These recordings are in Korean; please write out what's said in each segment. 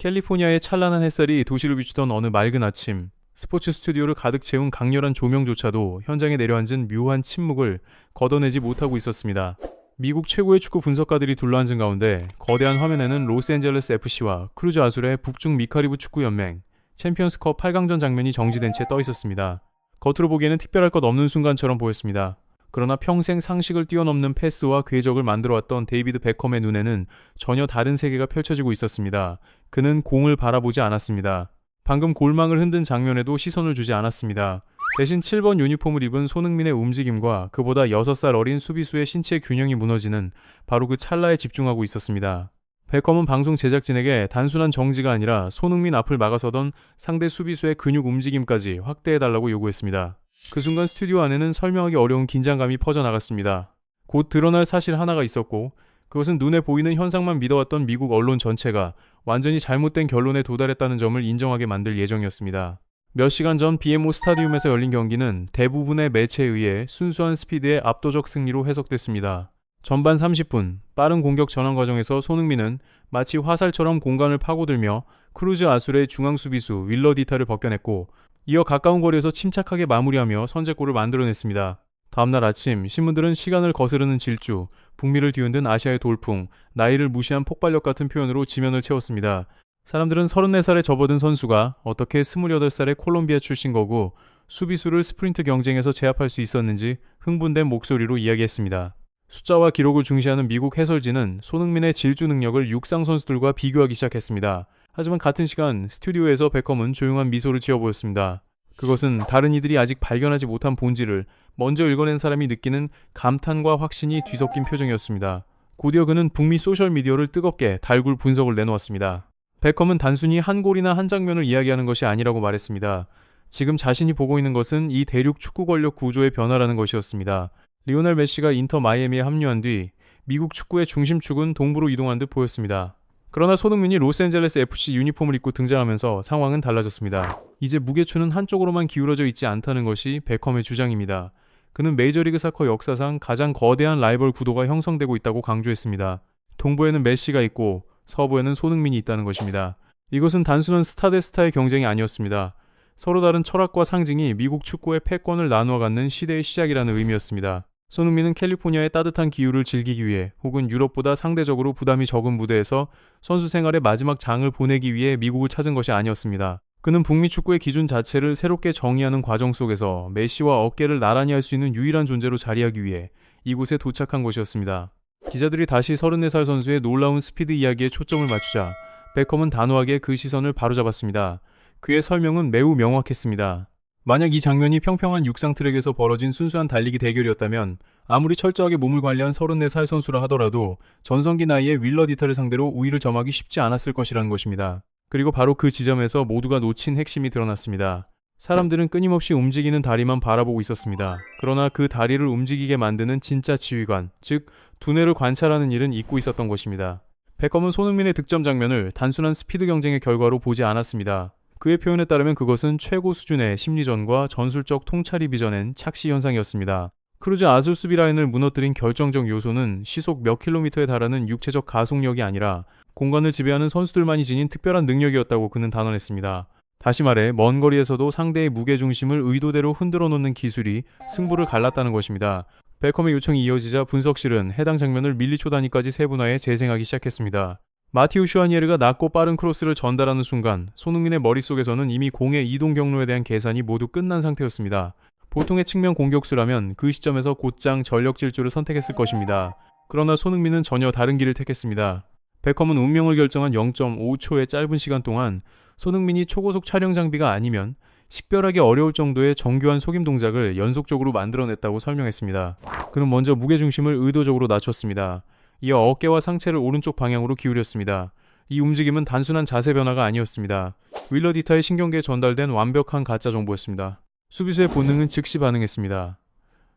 캘리포니아의 찬란한 햇살이 도시를 비추던 어느 맑은 아침, 스포츠 스튜디오를 가득 채운 강렬한 조명조차도 현장에 내려앉은 묘한 침묵을 걷어내지 못하고 있었습니다. 미국 최고의 축구 분석가들이 둘러앉은 가운데 거대한 화면에는 로스앤젤레스 FC와 크루즈 아술의 북중 미카리브 축구연맹, 챔피언스컵 8강전 장면이 정지된 채 떠 있었습니다. 겉으로 보기에는 특별할 것 없는 순간처럼 보였습니다. 그러나 평생 상식을 뛰어넘는 패스와 궤적을 만들어왔던 데이비드 베컴의 눈에는 전혀 다른 세계가 펼쳐지고 있었습니다. 그는 공을 바라보지 않았습니다. 방금 골망을 흔든 장면에도 시선을 주지 않았습니다. 대신 7번 유니폼을 입은 손흥민의 움직임과 그보다 6살 어린 수비수의 신체 균형이 무너지는 바로 그 찰나에 집중하고 있었습니다. 베컴은 방송 제작진에게 단순한 정지가 아니라 손흥민 앞을 막아서던 상대 수비수의 근육 움직임까지 확대해달라고 요구했습니다. 그 순간 스튜디오 안에는 설명하기 어려운 긴장감이 퍼져나갔습니다. 곧 드러날 사실 하나가 있었고, 그것은 눈에 보이는 현상만 믿어왔던 미국 언론 전체가 완전히 잘못된 결론에 도달했다는 점을 인정하게 만들 예정이었습니다. 몇 시간 전 BMO 스타디움에서 열린 경기는 대부분의 매체에 의해 순수한 스피드의 압도적 승리로 해석됐습니다. 전반 30분, 빠른 공격 전환 과정에서 손흥민은 마치 화살처럼 공간을 파고들며 크루즈 아술의 중앙 수비수 윌러 디타를 벗겨냈고, 이어 가까운 거리에서 침착하게 마무리하며 선제골을 만들어냈습니다. 다음날 아침 신문들은 시간을 거스르는 질주, 북미를 뒤흔든 아시아의 돌풍, 나이를 무시한 폭발력 같은 표현으로 지면을 채웠습니다. 사람들은 34살에 접어든 선수가 어떻게 28살의 콜롬비아 출신 거구 수비수를 스프린트 경쟁에서 제압할 수 있었는지 흥분된 목소리로 이야기했습니다. 숫자와 기록을 중시하는 미국 해설진은 손흥민의 질주 능력을 육상 선수들과 비교하기 시작했습니다. 하지만 같은 시간 스튜디오에서 베컴은 조용한 미소를 지어 보였습니다. 그것은 다른 이들이 아직 발견하지 못한 본질을 먼저 읽어낸 사람이 느끼는 감탄과 확신이 뒤섞인 표정이었습니다. 곧이어 그는 북미 소셜미디어를 뜨겁게 달굴 분석을 내놓았습니다. 베컴은 단순히 한 골이나 한 장면을 이야기하는 것이 아니라고 말했습니다. 지금 자신이 보고 있는 것은 이 대륙 축구 권력 구조의 변화라는 것이었습니다. 리오넬 메시가 인터 마이애미에 합류한 뒤 미국 축구의 중심축은 동부로 이동한 듯 보였습니다. 그러나 손흥민이 로스앤젤레스 FC 유니폼을 입고 등장하면서 상황은 달라졌습니다. 이제 무게추는 한쪽으로만 기울어져 있지 않다는 것이 베컴의 주장입니다. 그는 메이저리그 사커 역사상 가장 거대한 라이벌 구도가 형성되고 있다고 강조했습니다. 동부에는 메시가 있고 서부에는 손흥민이 있다는 것입니다. 이것은 단순한 스타 대 스타의 경쟁이 아니었습니다. 서로 다른 철학과 상징이 미국 축구의 패권을 나누어 갖는 시대의 시작이라는 의미였습니다. 손흥민은 캘리포니아의 따뜻한 기후를 즐기기 위해 혹은 유럽보다 상대적으로 부담이 적은 무대에서 선수 생활의 마지막 장을 보내기 위해 미국을 찾은 것이 아니었습니다. 그는 북미 축구의 기준 자체를 새롭게 정의하는 과정 속에서 메시와 어깨를 나란히 할 수 있는 유일한 존재로 자리하기 위해 이곳에 도착한 것이었습니다. 기자들이 다시 34살 선수의 놀라운 스피드 이야기에 초점을 맞추자 베컴은 단호하게 그 시선을 바로잡았습니다. 그의 설명은 매우 명확했습니다. 만약 이 장면이 평평한 육상 트랙에서 벌어진 순수한 달리기 대결이었다면 아무리 철저하게 몸을 관리한 34살 선수라 하더라도 전성기 나이의 윌러 디타를 상대로 우위를 점하기 쉽지 않았을 것이라는 것입니다. 그리고 바로 그 지점에서 모두가 놓친 핵심이 드러났습니다. 사람들은 끊임없이 움직이는 다리만 바라보고 있었습니다. 그러나 그 다리를 움직이게 만드는 진짜 지휘관, 즉 두뇌를 관찰하는 일은 잊고 있었던 것입니다. 베컴은 손흥민의 득점 장면을 단순한 스피드 경쟁의 결과로 보지 않았습니다. 그의 표현에 따르면 그것은 최고 수준의 심리전과 전술적 통찰이 빚어낸 착시 현상이었습니다. 크루즈 아술 수비 라인을 무너뜨린 결정적 요소는 시속 몇 킬로미터에 달하는 육체적 가속력이 아니라 공간을 지배하는 선수들만이 지닌 특별한 능력이었다고 그는 단언했습니다. 다시 말해 먼 거리에서도 상대의 무게중심을 의도대로 흔들어 놓는 기술이 승부를 갈랐다는 것입니다. 베컴의 요청이 이어지자 분석실은 해당 장면을 밀리초 단위까지 세분화해 재생하기 시작했습니다. 마티우 슈아니에르가 낮고 빠른 크로스를 전달하는 순간 손흥민의 머릿속에서는 이미 공의 이동 경로에 대한 계산이 모두 끝난 상태였습니다. 보통의 측면 공격수라면 그 시점에서 곧장 전력 질주를 선택했을 것입니다. 그러나 손흥민은 전혀 다른 길을 택했습니다. 베컴은 운명을 결정한 0.5초의 짧은 시간 동안 손흥민이 초고속 촬영 장비가 아니면 식별하기 어려울 정도의 정교한 속임 동작을 연속적으로 만들어냈다고 설명했습니다. 그는 먼저 무게중심을 의도적으로 낮췄습니다. 이어 어깨와 상체를 오른쪽 방향으로 기울였습니다. 이 움직임은 단순한 자세 변화가 아니었습니다. 윌러 디타의 신경계에 전달된 완벽한 가짜 정보였습니다. 수비수의 본능은 즉시 반응했습니다.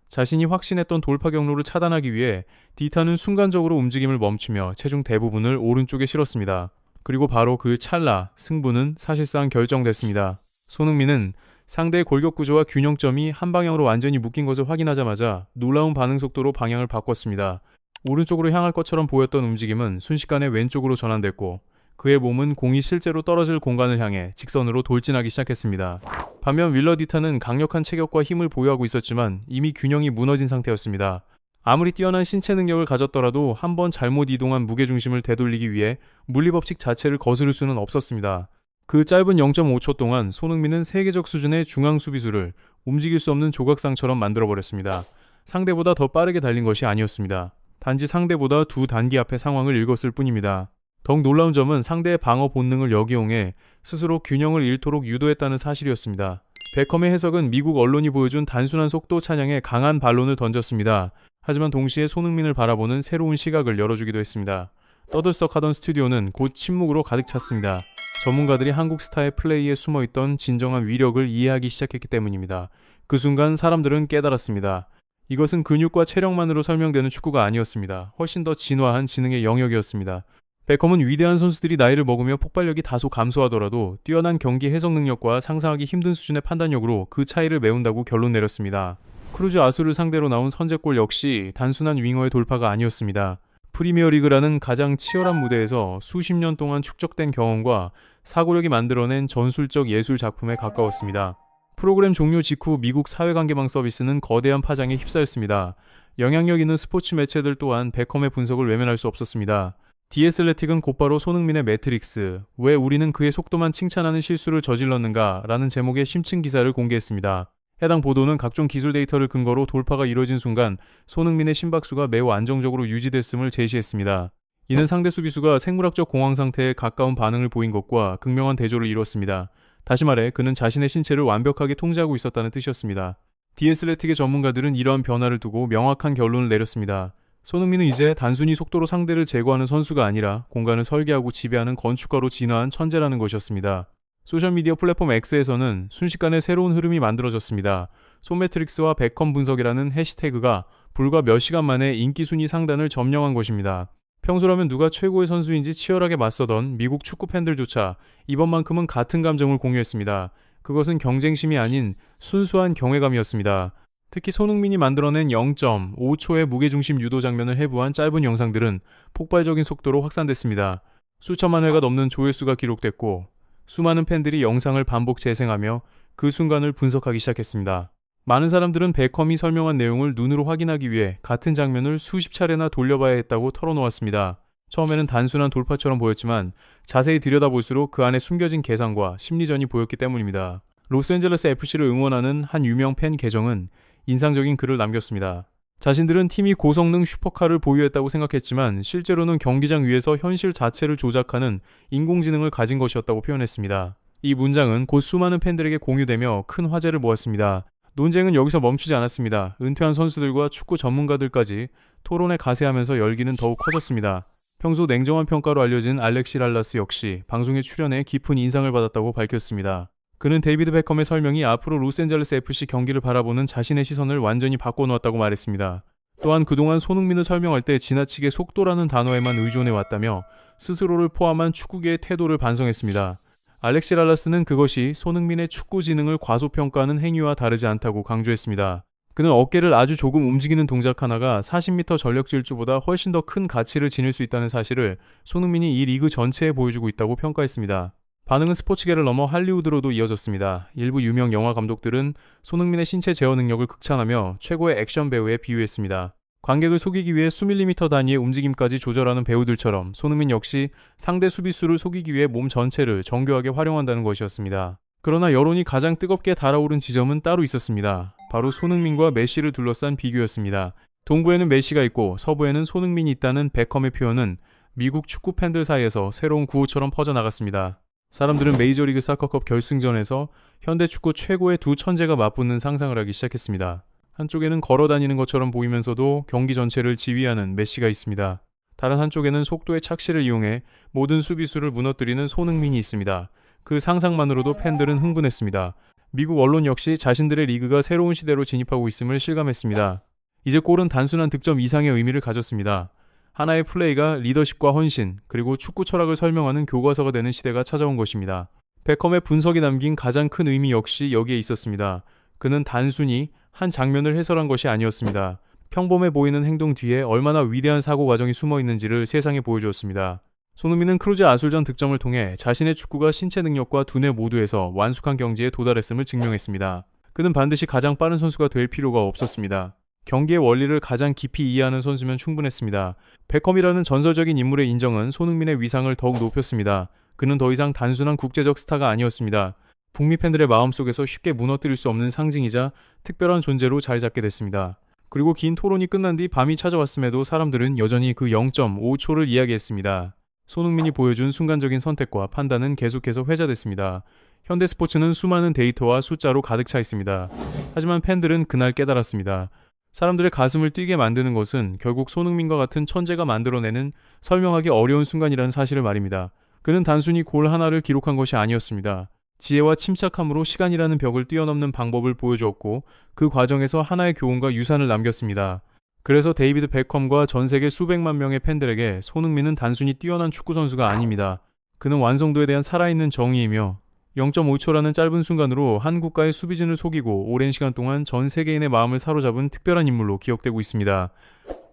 자신이 확신했던 돌파 경로를 차단하기 위해 디타는 순간적으로 움직임을 멈추며 체중 대부분을 오른쪽에 실었습니다. 그리고 바로 그 찰나 승부는 사실상 결정됐습니다. 손흥민은 상대의 골격 구조와 균형점이 한 방향으로 완전히 묶인 것을 확인하자마자 놀라운 반응 속도로 방향을 바꿨습니다. 오른쪽으로 향할 것처럼 보였던 움직임은 순식간에 왼쪽으로 전환됐고 그의 몸은 공이 실제로 떨어질 공간을 향해 직선으로 돌진하기 시작했습니다. 반면 윌러디타는 강력한 체격과 힘을 보유하고 있었지만 이미 균형이 무너진 상태였습니다. 아무리 뛰어난 신체 능력을 가졌더라도 한번 잘못 이동한 무게중심을 되돌리기 위해 물리법칙 자체를 거스를 수는 없었습니다. 그 짧은 0.5초 동안 손흥민은 세계적 수준의 중앙 수비수를 움직일 수 없는 조각상처럼 만들어버렸습니다. 상대보다 더 빠르게 달린 것이 아니었습니다. 단지 상대보다 두 단기 앞의 상황을 읽었을 뿐입니다. 더욱 놀라운 점은 상대의 방어 본능을 역이용해 스스로 균형을 잃도록 유도했다는 사실이었습니다. 베컴의 해석은 미국 언론이 보여준 단순한 속도 찬양에 강한 반론을 던졌습니다. 하지만 동시에 손흥민을 바라보는 새로운 시각을 열어주기도 했습니다. 떠들썩하던 스튜디오는 곧 침묵으로 가득 찼습니다. 전문가들이 한국 스타의 플레이에 숨어있던 진정한 위력을 이해하기 시작했기 때문입니다. 그 순간 사람들은 깨달았습니다. 이것은 근육과 체력만으로 설명되는 축구가 아니었습니다. 훨씬 더 진화한 지능의 영역이었습니다. 베컴은 위대한 선수들이 나이를 먹으며 폭발력이 다소 감소하더라도 뛰어난 경기 해석 능력과 상상하기 힘든 수준의 판단력으로 그 차이를 메운다고 결론 내렸습니다. 크루즈 아수를 상대로 나온 선제골 역시 단순한 윙어의 돌파가 아니었습니다. 프리미어리그라는 가장 치열한 무대에서 수십 년 동안 축적된 경험과 사고력이 만들어낸 전술적 예술 작품에 가까웠습니다. 프로그램 종료 직후 미국 사회관계망 서비스는 거대한 파장에 휩싸였습니다. 영향력 있는 스포츠 매체들 또한 베컴의 분석을 외면할 수 없었습니다. 디애슬레틱은 곧바로 손흥민의 매트릭스, 왜 우리는 그의 속도만 칭찬하는 실수를 저질렀는가 라는 제목의 심층 기사를 공개했습니다. 해당 보도는 각종 기술 데이터를 근거로 돌파가 이뤄진 순간 손흥민의 심박수가 매우 안정적으로 유지됐음을 제시했습니다. 이는 상대 수비수가 생물학적 공황 상태에 가까운 반응을 보인 것과 극명한 대조를 이뤘습니다. 다시 말해 그는 자신의 신체를 완벽하게 통제하고 있었다는 뜻이었습니다. 디애슬레틱의 전문가들은 이러한 변화를 두고 명확한 결론을 내렸습니다. 손흥민은 이제 단순히 속도로 상대를 제거하는 선수가 아니라 공간을 설계하고 지배하는 건축가로 진화한 천재라는 것이었습니다. 소셜미디어 플랫폼 X에서는 순식간에 새로운 흐름이 만들어졌습니다. 손매트릭스와 베컴 분석이라는 해시태그가 불과 몇 시간 만에 인기 순위 상단을 점령한 것입니다. 평소라면 누가 최고의 선수인지 치열하게 맞서던 미국 축구 팬들조차 이번만큼은 같은 감정을 공유했습니다. 그것은 경쟁심이 아닌 순수한 경외감이었습니다. 특히 손흥민이 만들어낸 0.5초의 무게중심 유도 장면을 해부한 짧은 영상들은 폭발적인 속도로 확산됐습니다. 수천만 회가 넘는 조회수가 기록됐고 수많은 팬들이 영상을 반복 재생하며 그 순간을 분석하기 시작했습니다. 많은 사람들은 베컴이 설명한 내용을 눈으로 확인하기 위해 같은 장면을 수십 차례나 돌려봐야 했다고 털어놓았습니다. 처음에는 단순한 돌파처럼 보였지만 자세히 들여다볼수록 그 안에 숨겨진 계산과 심리전이 보였기 때문입니다. 로스앤젤레스 FC를 응원하는 한 유명 팬 계정은 인상적인 글을 남겼습니다. 자신들은 팀이 고성능 슈퍼카를 보유했다고 생각했지만 실제로는 경기장 위에서 현실 자체를 조작하는 인공지능을 가진 것이었다고 표현했습니다. 이 문장은 곧 수많은 팬들에게 공유되며 큰 화제를 모았습니다. 논쟁은 여기서 멈추지 않았습니다. 은퇴한 선수들과 축구 전문가들까지 토론에 가세하면서 열기는 더욱 커졌습니다. 평소 냉정한 평가로 알려진 알렉시 랄라스 역시 방송에 출연해 깊은 인상을 받았다고 밝혔습니다. 그는 데이비드 베컴의 설명이 앞으로 로스앤젤레스 FC 경기를 바라보는 자신의 시선을 완전히 바꿔놓았다고 말했습니다. 또한 그동안 손흥민을 설명할 때 지나치게 속도라는 단어에만 의존해왔다며 스스로를 포함한 축구계의 태도를 반성했습니다. 알렉시 랄라스는 그것이 손흥민의 축구 지능을 과소평가하는 행위와 다르지 않다고 강조했습니다. 그는 어깨를 아주 조금 움직이는 동작 하나가 40m 전력 질주보다 훨씬 더 큰 가치를 지닐 수 있다는 사실을 손흥민이 이 리그 전체에 보여주고 있다고 평가했습니다. 반응은 스포츠계를 넘어 할리우드로도 이어졌습니다. 일부 유명 영화 감독들은 손흥민의 신체 제어 능력을 극찬하며 최고의 액션 배우에 비유했습니다. 관객을 속이기 위해 수밀리미터 단위의 움직임까지 조절하는 배우들처럼 손흥민 역시 상대 수비수를 속이기 위해 몸 전체를 정교하게 활용한다는 것이었습니다. 그러나 여론이 가장 뜨겁게 달아오른 지점은 따로 있었습니다. 바로 손흥민과 메시를 둘러싼 비교였습니다. 동부에는 메시가 있고 서부에는 손흥민이 있다는 베컴의 표현은 미국 축구 팬들 사이에서 새로운 구호처럼 퍼져나갔습니다. 사람들은 메이저리그 사커컵 결승전에서 현대축구 최고의 두 천재가 맞붙는 상상을 하기 시작했습니다. 한쪽에는 걸어다니는 것처럼 보이면서도 경기 전체를 지휘하는 메시가 있습니다. 다른 한쪽에는 속도의 착시를 이용해 모든 수비수를 무너뜨리는 손흥민이 있습니다. 그 상상만으로도 팬들은 흥분했습니다. 미국 언론 역시 자신들의 리그가 새로운 시대로 진입하고 있음을 실감했습니다. 이제 골은 단순한 득점 이상의 의미를 가졌습니다. 하나의 플레이가 리더십과 헌신, 그리고 축구 철학을 설명하는 교과서가 되는 시대가 찾아온 것입니다. 베컴의 분석이 남긴 가장 큰 의미 역시 여기에 있었습니다. 그는 단순히 한 장면을 해설한 것이 아니었습니다. 평범해 보이는 행동 뒤에 얼마나 위대한 사고 과정이 숨어 있는지를 세상에 보여주었습니다. 손흥민은 크루즈 아술전 득점을 통해 자신의 축구가 신체 능력과 두뇌 모두에서 완숙한 경지에 도달했음을 증명했습니다. 그는 반드시 가장 빠른 선수가 될 필요가 없었습니다. 경기의 원리를 가장 깊이 이해하는 선수면 충분했습니다. 베컴이라는 전설적인 인물의 인정은 손흥민의 위상을 더욱 높였습니다. 그는 더 이상 단순한 국제적 스타가 아니었습니다. 북미 팬들의 마음속에서 쉽게 무너뜨릴 수 없는 상징이자 특별한 존재로 자리 잡게 됐습니다. 그리고 긴 토론이 끝난 뒤 밤이 찾아왔음에도 사람들은 여전히 그 0.5초를 이야기했습니다. 손흥민이 보여준 순간적인 선택과 판단은 계속해서 회자됐습니다. 현대 스포츠는 수많은 데이터와 숫자로 가득 차 있습니다. 하지만 팬들은 그날 깨달았습니다. 사람들의 가슴을 뛰게 만드는 것은 결국 손흥민과 같은 천재가 만들어내는 설명하기 어려운 순간이라는 사실을 말입니다. 그는 단순히 골 하나를 기록한 것이 아니었습니다. 지혜와 침착함으로 시간이라는 벽을 뛰어넘는 방법을 보여주었고 그 과정에서 하나의 교훈과 유산을 남겼습니다. 그래서 데이비드 베컴과 전 세계 수백만 명의 팬들에게 손흥민은 단순히 뛰어난 축구 선수가 아닙니다. 그는 완성도에 대한 살아있는 정의이며 0.5초라는 짧은 순간으로 한 국가의 수비진을 속이고 오랜 시간 동안 전 세계인의 마음을 사로잡은 특별한 인물로 기억되고 있습니다.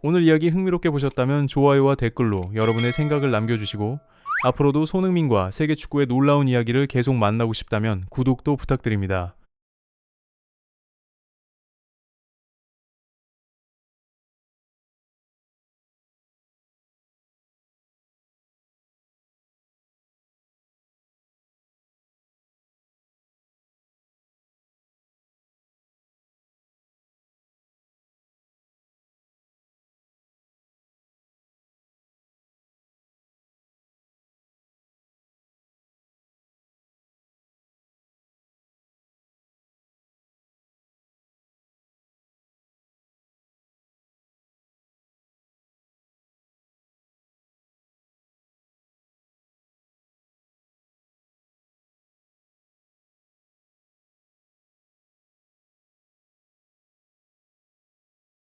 오늘 이야기 흥미롭게 보셨다면 좋아요와 댓글로 여러분의 생각을 남겨주시고 앞으로도 손흥민과 세계 축구의 놀라운 이야기를 계속 만나고 싶다면 구독도 부탁드립니다.